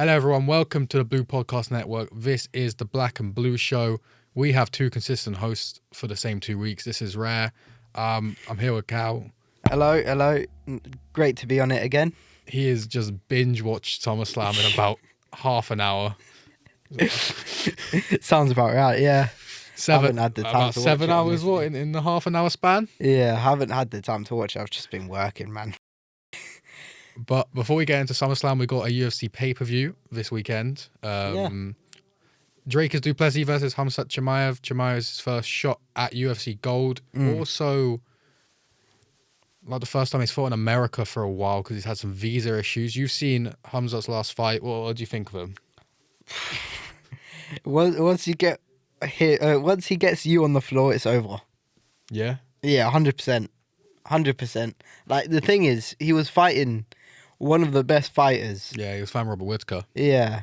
Hello, everyone. Welcome to the Blue Podcast Network. This is the Black and Blue Show. We have two consistent hosts for the same 2 weeks. This is rare. I'm here with Cal. Hello. Great to be on it again. He has just binge-watched Summerslam in about half an hour. Sounds about right, yeah. Haven't had the time about to 7 watch it, hours, what, in the half an hour span? Yeah, haven't had the time to watch it. I've just been working, man. But before we get into SummerSlam, we got a UFC pay-per-view this weekend. Drake is Duplessis versus Khamzat Chimaev. Chimaev's first shot at UFC Gold. Also, like the first time he's fought in America for a while because he's had some visa issues. You've seen Khamzat's last fight. What do you think of him? Once he gets you on the floor, it's over. Yeah? Yeah, 100%. 100%. Like, the thing is, he was fighting one of the best fighters. Yeah, he was fighting Robert Whittaker. Yeah.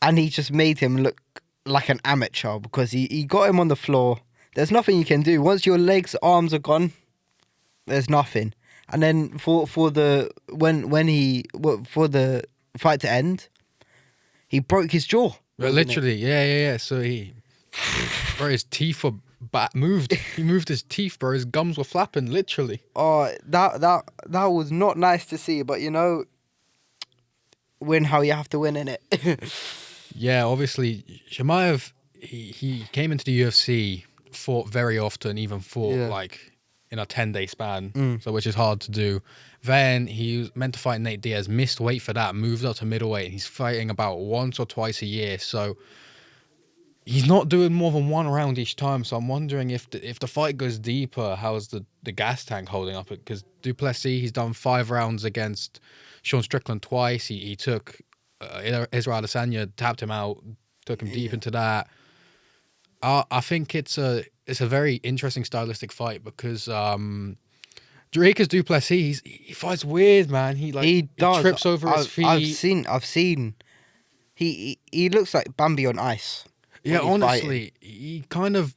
And he just made him look like an amateur because he got him on the floor. There's nothing you can do. Once your legs, arms are gone, there's nothing. And then for the fight to end, he broke his jaw. Literally, yeah. So his teeth were moved. He moved his teeth, bro. His gums were flapping, literally. Oh, that was not nice to see. But win how you have to win, innit? Yeah, obviously, Chimaev, he came into the UFC, fought very often, even fought like in a 10-day span, so which is hard to do. Then he was meant to fight Nate Diaz, missed weight for that, moved up to middleweight, and he's fighting about once or twice a year. So he's not doing more than one round each time. So I'm wondering if the fight goes deeper, how's the gas tank holding up? Because Duplessis, he's done 5 rounds against Sean Strickland twice. He took Israel Adesanya, tapped him out, took him deep into that. I think it's a very interesting stylistic fight because Drake is Duplessis. He fights weird, man. He trips over his feet. I've seen. He looks like Bambi on ice. Yeah, honestly, he kind of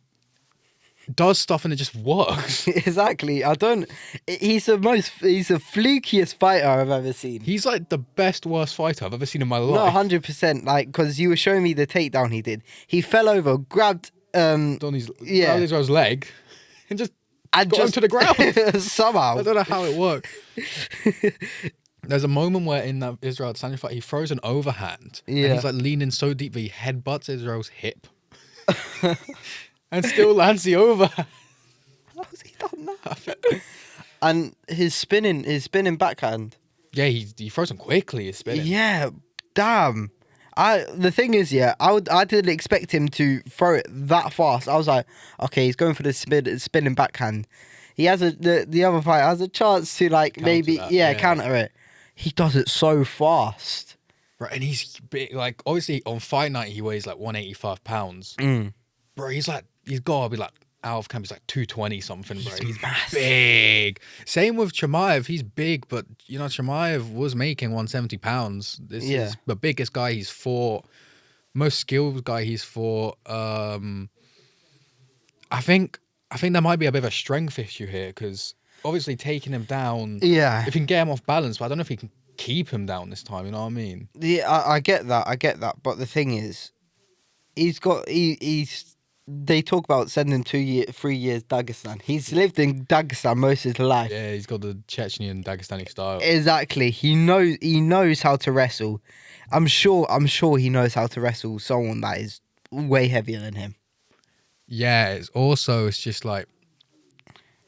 does stuff and it just works. Exactly. He's the flukiest fighter I've ever seen. He's like the worst fighter I've ever seen in my life. No, 100%. Like, because you were showing me the takedown he did. He fell over, grabbed Israel's leg and just got him to the ground. Somehow. I don't know how it worked. There's a moment where in that Israel Adesanya fight, he throws an overhand. Yeah. And he's like leaning so deep that he headbutts Israel's hip. And still lands the overhand. How's he done that? And his spinning backhand. Yeah, he throws him quickly, his spinning. Yeah, damn. The thing is, I didn't expect him to throw it that fast. I was like, okay, he's going for the spinning backhand. He has the other fighter has a chance to counter it. He does it so fast. Right, and he's big. Like, obviously, on fight night, he weighs like 185 pounds. Bro, he's got to be like, out of camp, he's like 220 something, bro. He's massive. Big. Same with Chimaev. He's big, but, Chimaev was making 170 pounds. This is the biggest guy he's fought. Most skilled guy he's fought. I think there might be a bit of a strength issue here, because obviously taking him down, if you can get him off balance, but I don't know if he can keep him down this time, you know what I mean? Yeah, I get that. But the thing is, they talk about sending 3 years Dagestan. He's lived in Dagestan most of his life. Yeah, he's got the Chechnyan Dagestani style. Exactly. He knows how to wrestle. I'm sure he knows how to wrestle someone that is way heavier than him. Yeah, it's just like,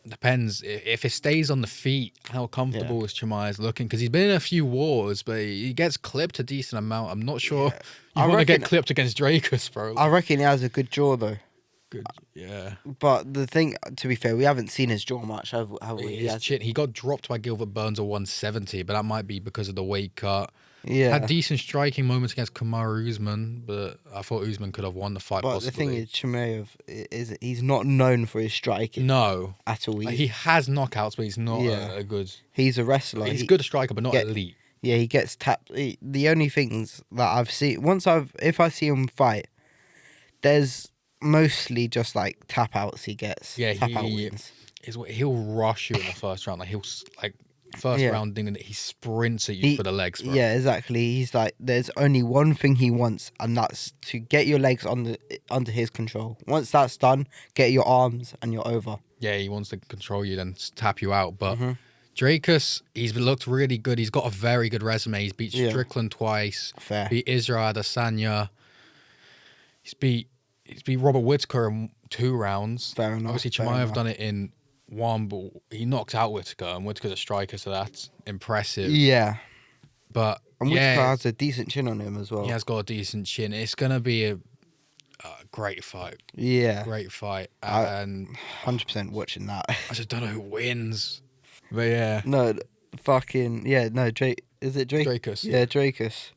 depends if it stays on the feet, how comfortable is Chimaev looking? Because he's been in a few wars, but he gets clipped a decent amount. I'm not sure you want to get clipped against Drakus, bro. I reckon he has a good jaw though. Good, yeah. But the thing, to be fair, we haven't seen his jaw much, have we? His chin, he got dropped by Gilbert Burns at 170, but that might be because of the weight cut. Yeah. Had decent striking moments against Kamaru Usman, but I thought Usman could have won the fight. But possibly. The thing is, Chimaev he's not known for his striking. No. At all. He has knockouts, but he's not a good... He's a wrestler. He's a good striker, but not elite. Yeah, he gets tapped. The only things that I've seen... If I see him fight, there's mostly just like tap outs he gets. Yeah, tap out wins. He'll rush you in the first round. Like, he'll First round thing, and he sprints at you for the legs, bro. Yeah, exactly. He's like, there's only one thing he wants, and that's to get your legs under his control. Once that's done, get your arms, and you're over. Yeah, he wants to control you, then tap you out. But Dracus, he's looked really good. He's got a very good resume. He's beat Strickland twice. Fair. Beat Israel Adesanya. He's beat Robert Whittaker in 2 rounds. Fair enough. Obviously, Chimaev done it in 1, but he knocked out Whittaker, and Whittaker's a striker, so that's impressive. Yeah. But And Whittaker has a decent chin on him as well. He has got a decent chin. It's gonna be a great fight. Yeah. Great fight. And 100% watching that. I just don't know who wins. But yeah. No, fucking yeah. No, Drake. Is it Drake? Dracus. Yeah, Dracus.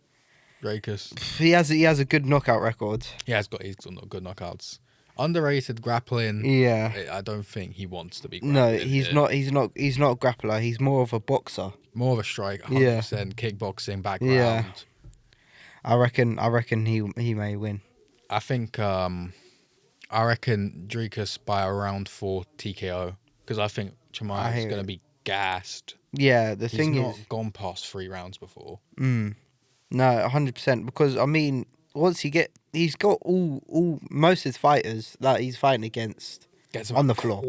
Dracus. He has a good knockout record. He's got good knockouts. Underrated grappling. Yeah. I don't think he wants to be. No, he's not. He's not a grappler. He's more of a boxer. More of a striker. 100% kickboxing background. Yeah. I reckon he may win. I think. I reckon Dracus by a round 4 TKO, because I think Chimaev is going to be gassed. Yeah, the thing is, he's not gone past 3 rounds before. No, 100%. Because I mean, once he's got all most of his fighters that he's fighting against on the floor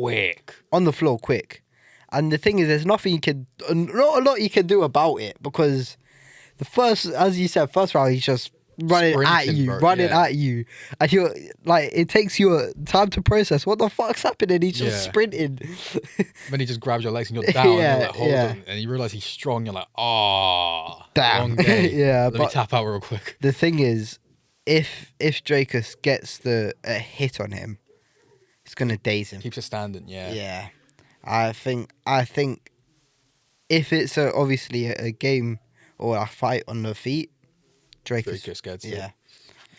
quick. And the thing is, there's not a lot you can do about it, because the first, as you said, first round he's just running at you, and you're like, it takes you time to process what the fuck's happening. He's just sprinting. Then he just grabs your legs and you're down. And you're like, hold on, and you realize he's strong. You're like, damn, long day. Let me tap out real quick. The thing is, if Dracus gets a hit on him, it's gonna daze him. Keeps it standing. Yeah. I think if it's obviously a game or a fight on the feet, Dracus gets it. Yeah.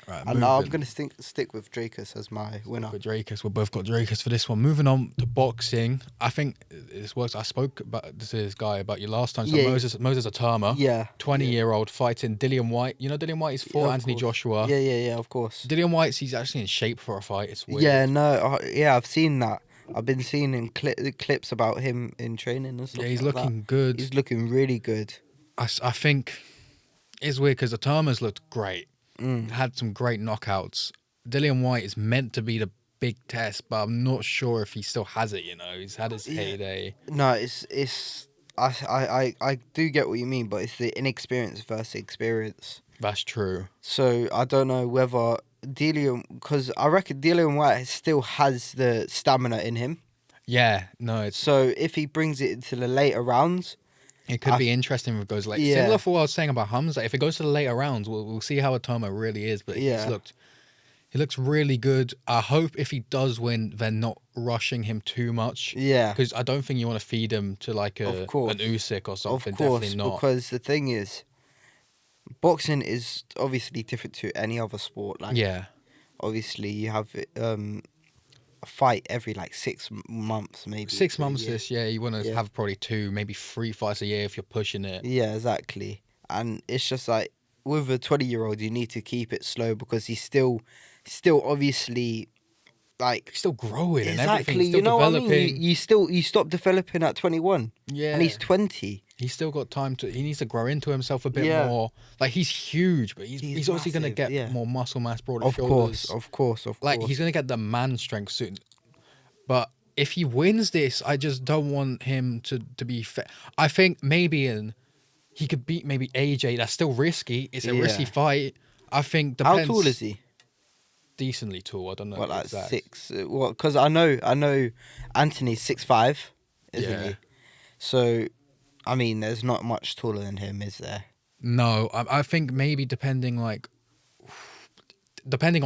Right, and I'm going to stick with Dracus as my winner. With Dracus, we both got Dracus for this one. Moving on to boxing, I think this works. I spoke about this guy about you last time. So Moses Atama, 20-year-old fighting Dillian White. You know Dillian White is for Anthony Joshua. Yeah, of course. Dillian White's he's actually in shape for a fight. It's weird. Yeah, no, I've seen that. I've been seeing in clips about him in training and stuff. Yeah, he's like looking that. good. He's looking really good. I think it's weird because Atama's looked great. Had some great knockouts. Dillian White is meant to be the big test, but I'm not sure if he still has it. You know, he's had his heyday. No, I do get what you mean, but it's the inexperience versus experience. That's true. So I don't know whether because I reckon Dillian White still has the stamina in him. Yeah, no. So if he brings it into the later rounds, it could be interesting if it goes late. Similar for what I was saying about Hamza. If it goes to the later rounds, we'll see how Atama really is. But he looks really good. I hope if he does win, they're not rushing him too much. Yeah. Because I don't think you want to feed him to like an Usyk or something. Of course, definitely not. Because the thing is, boxing is obviously different to any other sport. Like, obviously you have a fight every like 6 months, maybe 6 months. You want to have probably 2, maybe 3 fights a year if you're pushing it. Yeah, exactly. And it's just like with a 20-year-old, you need to keep it slow because he's still obviously like still growing and everything. Still you know developing. What I mean? You stop developing at 21. Yeah, and he's 20. He's still got time to. He needs to grow into himself a bit more. Like he's huge, but he's obviously going to get more muscle mass, broader shoulders. Of course. Like he's going to get the man strength soon. But if he wins this, I just don't want him to be fair. I think maybe he could beat maybe AJ. That's still risky. It's a risky fight. I think depends. How tall is he? Decently tall. I don't know. What, like 6? What? Because I know Anthony's 6'5", isn't he? So, I mean, there's not much taller than him, is there? No, I think maybe depending on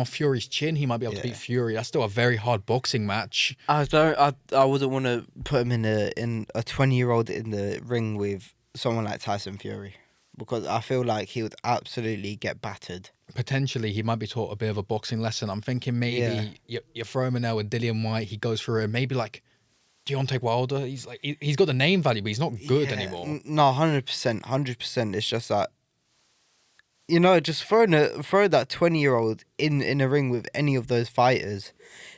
Fury's chin, he might be able to beat Fury. That's still a very hard boxing match. I wouldn't want to put him in a 20-year-old in the ring with someone like Tyson Fury, because I feel like he would absolutely get battered. Potentially, he might be taught a bit of a boxing lesson. I'm thinking maybe you throw him in there with Dillian White, he goes through it. Maybe like Deontay Wilder, he's got the name value, but he's not good anymore. No, 100%. It's just that, you know, just throw that 20-year-old in a ring with any of those fighters,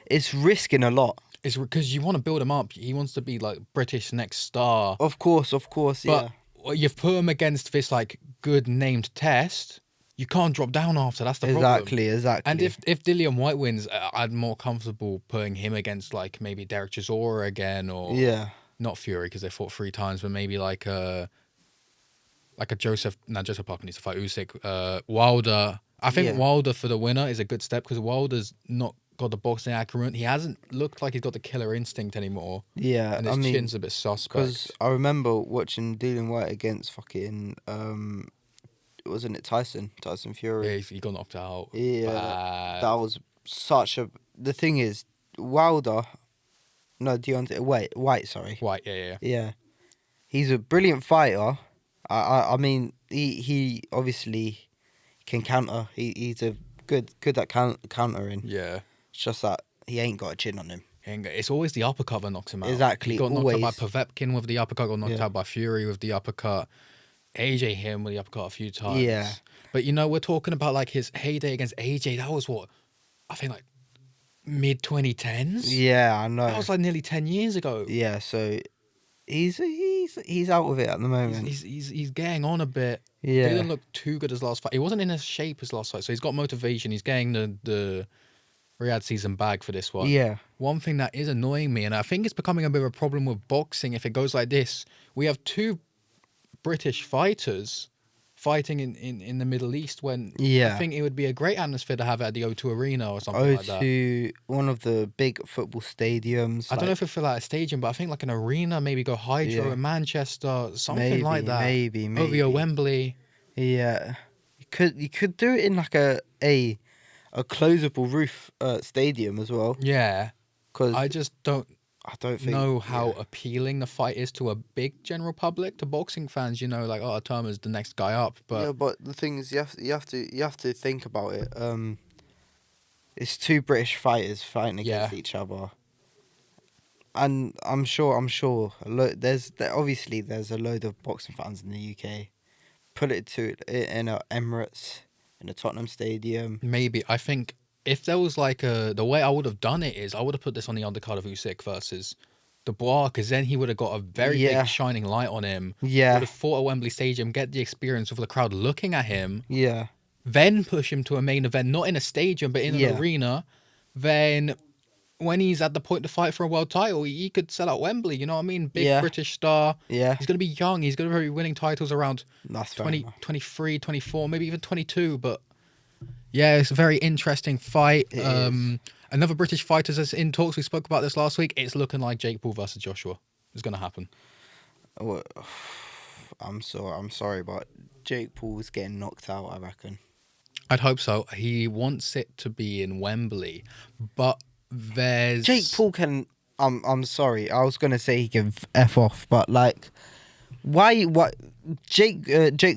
it's risking a lot. is because you want to build him up. He wants to be like British next star. Of course, But you've put him against this like good named test. You can't drop down after. That's the problem. Exactly. And if Dillian White wins, I'm more comfortable putting him against like maybe Derek Chisora again, or not Fury because they fought 3 times, but maybe like a Joseph Parker needs to fight Usyk. Wilder. I think Wilder for the winner is a good step because Wilder's not got the boxing acumen. He hasn't looked like he's got the killer instinct anymore. Yeah, and his chin's a bit suspect. Because I remember watching Dillian White against fucking wasn't it Tyson Fury? Yeah, he got knocked out. Yeah, Bad. that was such a. The thing is, Wilder, no Deontay White, sorry. White, yeah. Yeah, he's a brilliant fighter. I mean, he obviously can counter. He's a good at countering. Yeah. It's just that he ain't got a chin on him. It's always the uppercut that knocks him out. Exactly. He got always. knocked out by Povetkin with the uppercut, got knocked out by Fury with the uppercut. AJ hit him with the uppercut a few times. Yeah. But, we're talking about, like, his heyday against AJ. That was what? I think, like, mid-2010s? Yeah, I know. That was, like, nearly 10 years ago. Yeah, so he's out of it at the moment. He's getting on a bit. Yeah. He didn't look too good as last fight. He wasn't in as shape as last fight, so he's got motivation. He's getting the Riyadh season bag for this one. Yeah. One thing that is annoying me, and I think it's becoming a bit of a problem with boxing if it goes like this, we have 2 British fighters fighting in the Middle East when I think it would be a great atmosphere to have it at the O2 Arena or something like that. O2, one of the big football stadiums. I don't know if it feel like a stadium, but I think like an arena, maybe go Hydro in Manchester, something like that. Maybe. OVO Wembley. Yeah. You could do it in like a closable roof stadium as well. Yeah. Because I just don't know how yeah. appealing the fight is to a big general public, to boxing fans. Like, oh, Turner's the next guy up. But yeah, but the thing is, you have to think about it. It's 2 British fighters fighting against each other, and I'm sure there's a load of boxing fans in the UK. Put it in a Emirates, in a Tottenham Stadium. Maybe. I think if there was like the way I would have done it is I would have put this on the undercard of Usyk versus Dubois, because then he would have got a very big shining light on him. Yeah. Would have fought at Wembley Stadium, get the experience of the crowd looking at him. Yeah. Then push him to a main event, not in a stadium, but in an arena. Then when he's at the point to fight for a world title, he could sell out Wembley. You know what I mean? Big British star. Yeah. He's going to be young. He's going to be winning titles around That's 23, 24, maybe even 22. But yeah, it's a very interesting fight. Another British fighter is in talks. We spoke about this last week. It's looking like Jake Paul versus Joshua is going to happen. Well, I'm sorry, but Jake Paul's getting knocked out, I reckon. I'd hope so. He wants it to be in Wembley, but there's Jake Paul can. I'm sorry. I was gonna say he can f off, but like, why? What? Jake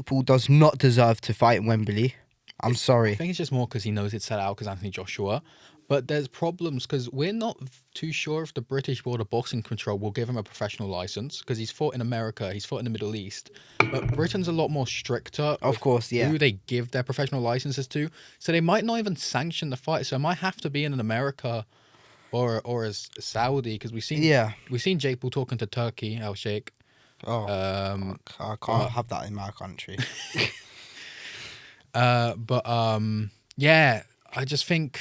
Paul does not deserve to fight in Wembley. I'm sorry. I think it's just more because he knows it's set out because Anthony Joshua. But there's problems because we're not too sure if the British Board of Boxing Control will give him a professional license, because he's fought in America, he's fought in the Middle East. But Britain's a lot more stricter. Of course, yeah. Who they give their professional licenses to. So they might not even sanction the fight. So it might have to be in America or as Saudi, because we've seen Jake Paul talking to Turkey, Al Sheikh. Oh, I can't have that in my country. Yeah, I just think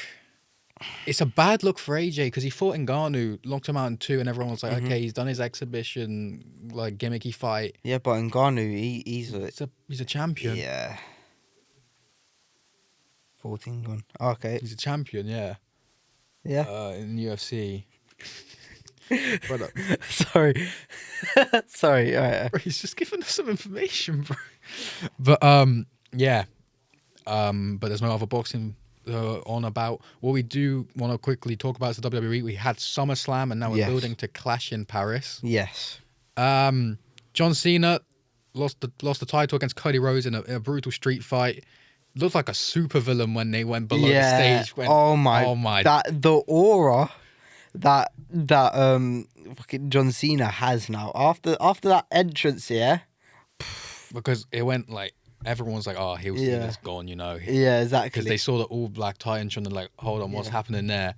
it's a bad look for AJ, because he fought Ngannou, knocked him out in 2, and everyone was like, okay, he's done his exhibition, like, gimmicky fight. Yeah, but Ngannou, he's a champion. Yeah. 14 gone. Okay. He's a champion, yeah. Yeah. In UFC. But, sorry. Sorry. All right. Bro, he's just giving us some information, bro. But, yeah. But there's no other boxing on about. What we do want to quickly talk about is the WWE. We had SummerSlam, and now we're building to Clash in Paris. Yes. John Cena lost the title against Cody Rhodes in a brutal street fight. Looked like a supervillain when they went below the stage. Oh my! The aura that fucking John Cena has now after that entrance, because it went like. Everyone's like, oh, Heel Cena's gone, you know. Yeah, exactly. Because they saw the all black tie and they're like, hold on, what's happening there?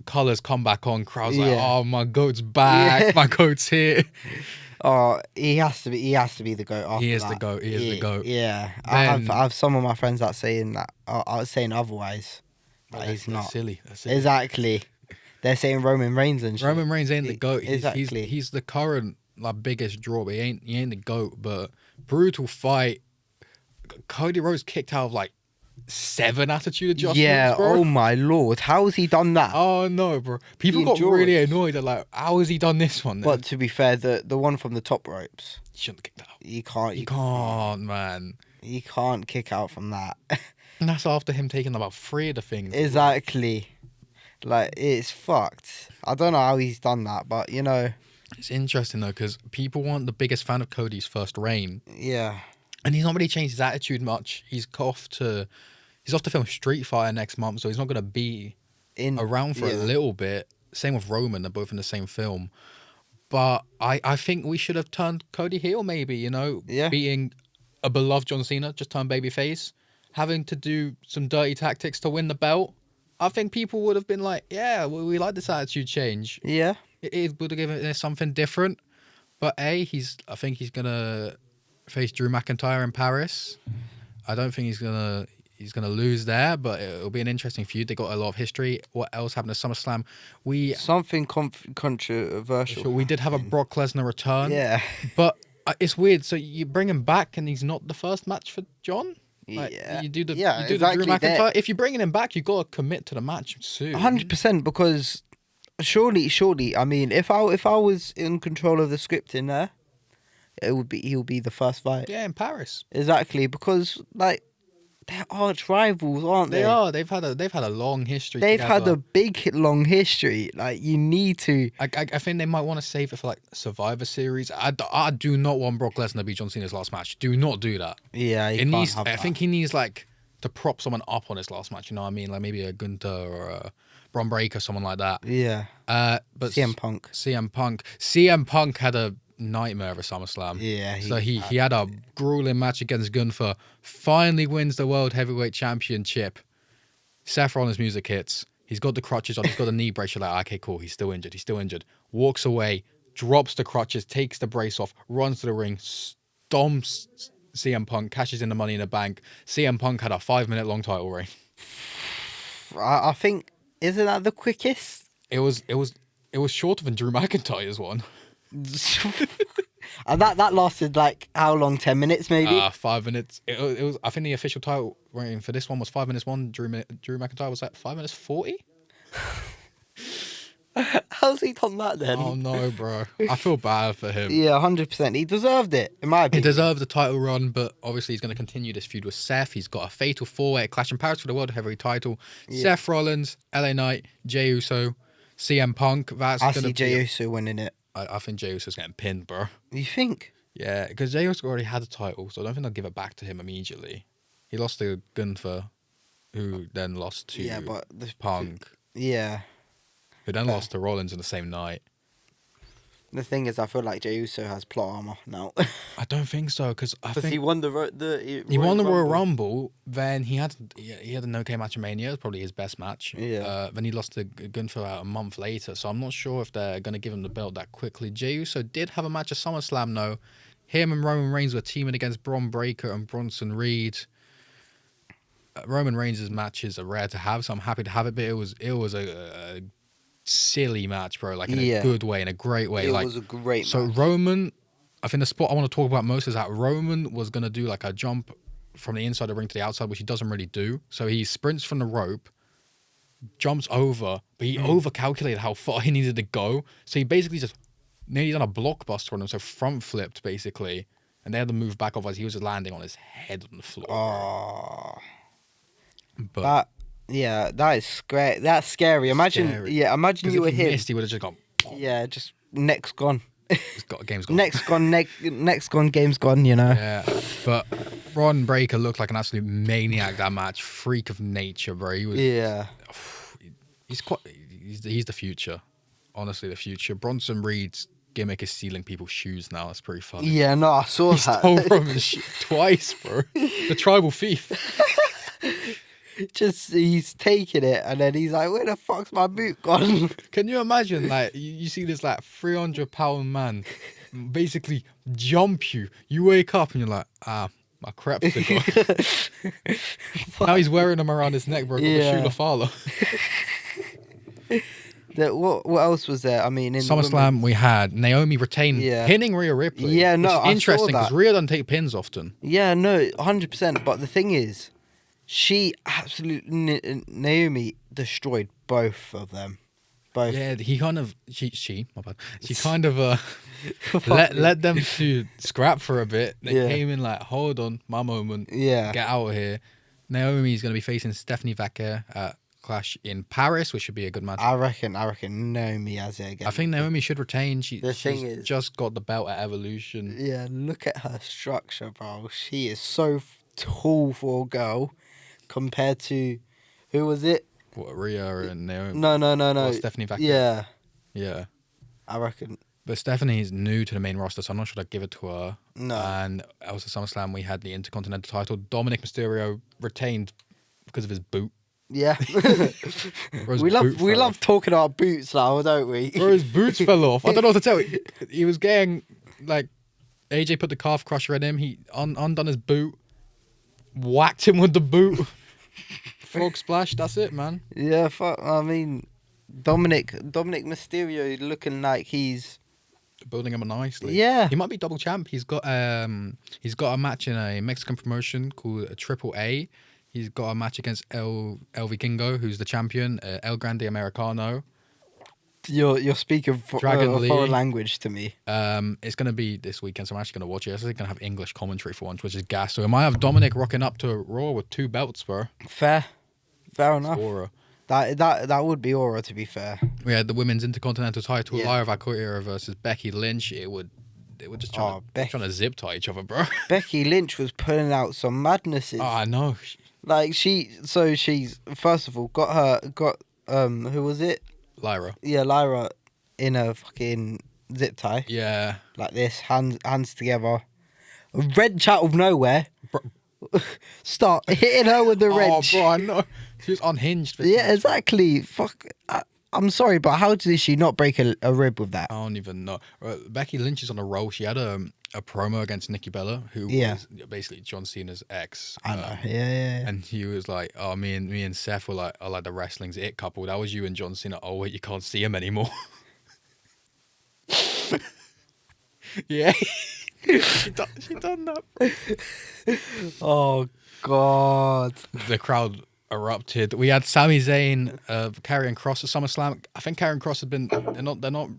colors come back on, crowds like, oh, my goat's back, my goat's here. Oh, he has to be. He has to be the GOAT. After He is that. the GOAT. He is the GOAT. Yeah, Then, I have some of my friends that saying that. I was saying otherwise. But he's not. Silly. That's silly. Exactly. They're saying Roman Reigns and shit. Roman Reigns ain't the GOAT. Exactly. He's the current biggest draw, but he ain't the GOAT. But brutal fight. Cody Rhodes kicked out of 7 attitude adjustments. Yeah. Bro. Oh my lord, how has he done that? Oh no, bro. People got really annoyed. They're like, how has he done this one? But to be fair, the one from the top ropes, you shouldn't have kicked that out. You can't, man. You can't kick out from that. And that's after him taking about 3 of the things. Exactly. It's fucked. I don't know how he's done that, but It's interesting though, because people weren't the biggest fan of Cody's first reign. Yeah. And he's not really changed his attitude much. He's off to film Street Fighter next month, so he's not going to be around for a little bit. Same with Roman, they're both in the same film. But I think we should have turned Cody heel, maybe, Yeah. Beating a beloved John Cena, just turn babyface. Having to do some dirty tactics to win the belt. I think people would have been like, yeah, we like this attitude change. Yeah. It would have given it something different. But I think he's going to face Drew McIntyre in Paris. I don't think he's gonna lose there, but it'll be an interesting feud. They got a lot of history. What else happened at SummerSlam? Something controversial. We did have a Brock Lesnar return. Yeah, but it's weird. So you bring him back, and he's not the first match for John. Yeah, you do the exactly. Drew McIntyre. If you're bringing him back, you got to commit to the match soon. 100%. Because surely, I mean, if I was in control of the script in there, he'll be the first fight. Yeah, in Paris. Exactly, because they're arch rivals, aren't they? They are. They've had a long history. They've together. had a big long history. You need to. I think they might want to save it for Survivor Series. I do not want Brock Lesnar to be John Cena's last match. Do not do that. Yeah, I think he needs to prop someone up on his last match. You know what I mean? Maybe a Gunther or a Braun Breaker, someone like that. Yeah. But CM Punk. CM Punk had a nightmare of a SummerSlam. Yeah. He had a grueling match against Gunther. Finally wins the World Heavyweight Championship. Seth Rollins' music hits. He's got the crutches on. He's got a knee brace. You're like, okay, cool. He's still injured. Walks away, drops the crutches, takes the brace off, runs to the ring, stomps CM Punk, cashes in the Money in the Bank. CM Punk had a 5-minute long title reign. I think, isn't that the quickest? It was shorter than Drew McIntyre's one. And that lasted how long? 10 minutes maybe? 5 minutes. It was. I think the official title rating for this one was 5 minutes. Drew McIntyre was 5 minutes 40. How's he done that then? Oh no, bro! I feel bad for him. Yeah, 100%. He deserved it, in my opinion. He deserved the title run, but obviously he's going to continue this feud with Seth. He's got a fatal 4-way clash in Paris for the World Heavyweight title. Yeah. Seth Rollins, LA Knight, Jey Uso, CM Punk. I see Jey Uso winning it. I think Jey Uso's getting pinned, bro. You think? Yeah, because Jey Uso already had a title, so I don't think they'll give it back to him immediately. He lost to Gunther, who then lost to Punk. Yeah. Who then lost to Rollins in the same night. The thing is, I feel like Jey Uso has plot armor now. I don't think so, because I think he won the Royal Rumble. Then he had a no-K match in Mania. It was probably his best match. Yeah. Then he lost to Gunther a month later. So I'm not sure if they're going to give him the belt that quickly. Jey Uso did have a match at SummerSlam though. Him and Roman Reigns were teaming against Braun Breaker and Bronson Reed. Roman Reigns' matches are rare to have, so I'm happy to have it. But it was a silly match, bro. In a good way, in a great way. It was a great match. So Roman, I think the spot I want to talk about most is that Roman was going to do a jump from the inside of the ring to the outside, which he doesn't really do. So he sprints from the rope, jumps over, but he overcalculated how far he needed to go. So he basically just nearly done a blockbuster on him, so front flipped basically. And they had to move back, otherwise he was just landing on his head on the floor. Oh. But that is great. That's scary. Imagine you were him. Missed, he would have just gone. Yeah, just neck's gone. Game's gone. Neck's gone, game's gone, Yeah, but Braun Breaker looked like an absolute maniac that match. Freak of nature, bro. He was. Yeah. He's the future. Honestly, the future. Bronson Reed's gimmick is stealing people's shoes now. That's pretty funny. Yeah, no, I saw he that. Stole Roman's shoe twice, bro. The tribal thief. Just he's taking it, and then he's like, "Where the fuck's my boot gone?" Can you imagine, like, you see this, like, 300-pound man basically jump you. You wake up and you're like, my creps are gone. Now he's wearing them around his neck, bro. Got the Shula Fala. What else was there? I mean, in SummerSlam, we had Naomi retain pinning Rhea Ripley. Yeah, no, which is interesting because Rhea doesn't take pins often. Yeah, no, 100%. But the thing is, she absolutely Naomi destroyed both of them. Both. Yeah, he kind of she my bad. She kind of let them to scrap for a bit. They came in like, hold on, my moment. Yeah, get out of here. Naomi's going to be facing Stephanie Vaquer at Clash in Paris, which should be a good match. I reckon Naomi has it again. I think Naomi should retain. She's just got the belt at Evolution. Yeah, look at her structure, bro. She is so tall for a girl compared to who was it? What, Rhea and Naomi? No. Stephanie Vaquer. Yeah. I reckon. But Stephanie is new to the main roster, so I'm not sure I'd give it to her. No. And also SummerSlam, we had the Intercontinental title. Dominic Mysterio retained because of his boot. Yeah. we love talking about boots now, don't we? Bro, his boots fell off. I don't know what to tell you. He was getting, like, AJ put the calf crusher in him. He undone his boot, whacked him with the boot. Frog splash, that's it, man. Yeah, fuck. I mean, Dominic Mysterio looking like he's building him nicely. Yeah, he might be double champ. He's got a match in a Mexican promotion called a Triple A. He's got a match against El Vikingo, who's the champion, El Grande Americano. You're speaking foreign language to me. It's going to be this weekend, so I'm actually going to watch it. It's going to have English commentary for once, which is gas. So we might have Dominic rocking up to Raw with 2 belts, bro. Fair enough. Aura. That would be aura, to be fair. We had the women's Intercontinental title, Lyra Valkyria versus Becky Lynch. They were just trying to zip tie each other, bro. Becky Lynch was pulling out some madnesses. Oh, I know. Like she's first of all got who was it? Lyra. Yeah, Lyra in a fucking zip tie. Yeah. Like this, hands together. A wrench out of nowhere. Start hitting her with the wrench. Oh, bro, I know. She was unhinged. Yeah, exactly. Fuck. I'm sorry, but how did she not break a rib with that? I don't even know. Becky Lynch is on a roll. She had a promo against Nikki Bella, who was basically John Cena's ex. I know. Yeah. And he was like, "Oh, me and Seth were like, the wrestling's it couple. That was you and John Cena. Oh wait, you can't see him anymore." Yeah, she done that. Bro. Oh God! The crowd erupted. We had Sami Zayn, Karrion Kross at SummerSlam. I think Karrion Kross they're not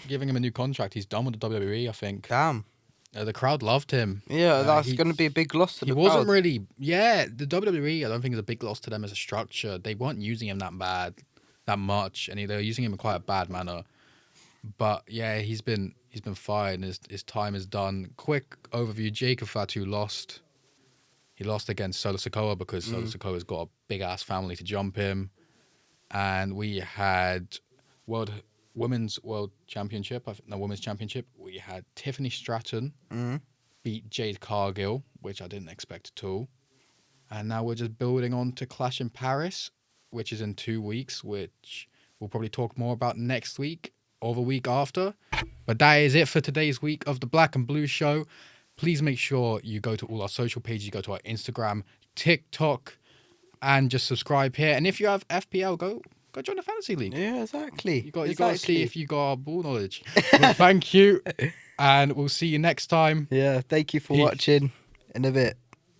giving him a new contract. He's done with the WWE, I think. Damn. The crowd loved him. Yeah, that's going to be a big loss to the crowd. He wasn't really... Yeah, the WWE, I don't think is a big loss to them as a structure. They weren't using him that much, and they were using him in quite a bad manner. But yeah, he's been fired, and his time is done. Quick overview, Jacob Fatu lost. He lost against Solo Sikoa because Solo Sikoa's got a big-ass family to jump him. And we had Women's World Championship, Women's Championship. We had Tiffany Stratton beat Jade Cargill, which I didn't expect at all. And now we're just building on to Clash in Paris, which is in 2 weeks, which we'll probably talk more about next week or the week after. But that is it for today's week of the Black and Blue Show. Please make sure you go to all our social pages, you go to our Instagram, TikTok, and just subscribe here. And if you have FPL, go join the fantasy league. Yeah, exactly. You got to see if you got ball knowledge. Well, thank you, and we'll see you next time. Yeah, thank you for watching. In a bit.